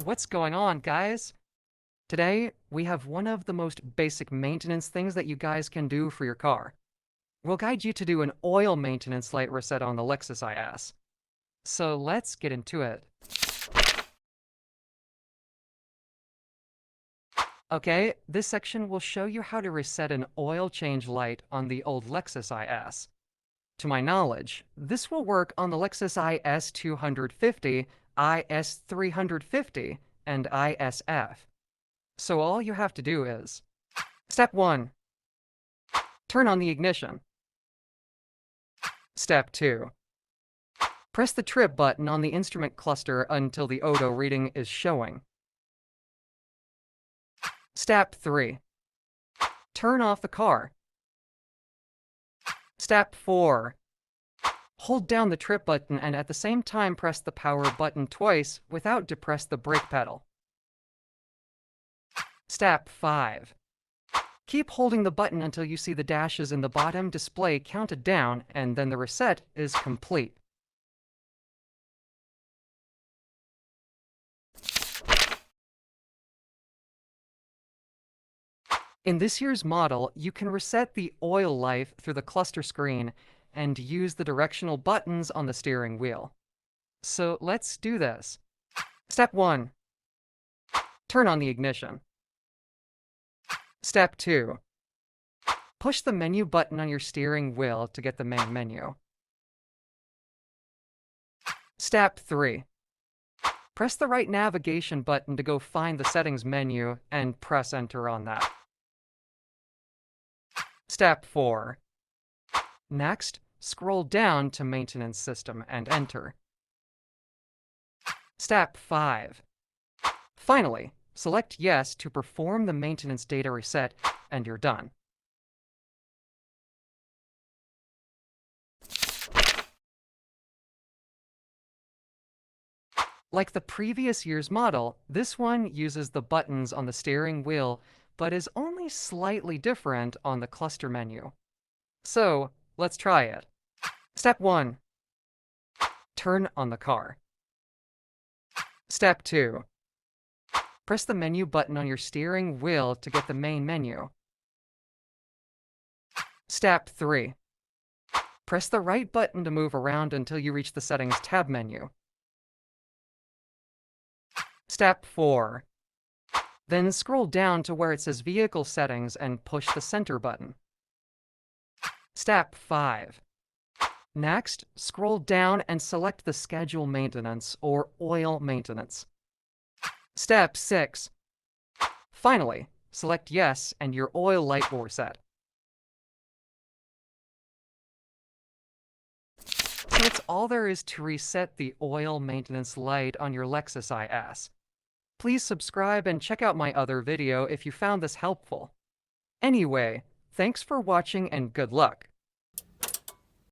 What's going on, guys? Today, we have one of the most basic maintenance things that you guys can do for your car. We'll guide you to do an oil maintenance light reset on the Lexus IS. So let's get into it. Okay, this section will show you how to reset an oil change light on the old Lexus IS. To my knowledge, this will work on the Lexus IS 250, IS 350, and ISF. So all you have to do is Step 1. Turn on the ignition. Step 2. Press the trip button on the instrument cluster until the odo reading is showing. Step 3. Turn off the car. Step 4. Hold down the trip button and at the same time press the power button twice without depress the brake pedal. Step 5. Keep holding the button until you see the dashes in the bottom display counted down, and then the reset is complete. In this year's model, you can reset the oil life through the cluster screen and use the directional buttons on the steering wheel. So let's do this. Step 1. Turn on the ignition. Step 2. Push the menu button on your steering wheel to get the main menu. Step 3. Press the right navigation button to go find the settings menu and press enter on that. Step 4. Next, scroll down to Maintenance System and enter. Step 5. Finally, select Yes to perform the maintenance data reset, and you're done. Like the previous year's model, this one uses the buttons on the steering wheel, but is only slightly different on the cluster menu. So, let's try it. Step 1. Turn on the car. Step 2. Press the menu button on your steering wheel to get the main menu. Step 3. Press the right button to move around until you reach the Settings tab menu. Step 4. Then scroll down to where it says Vehicle Settings and push the center button. Step 5. Next, scroll down and select the Schedule Maintenance or Oil Maintenance. Step 6. Finally, select Yes and your oil light will reset. So that's all there is to reset the oil maintenance light on your Lexus IS. Please subscribe and check out my other video if you found this helpful. Anyway, thanks for watching and good luck.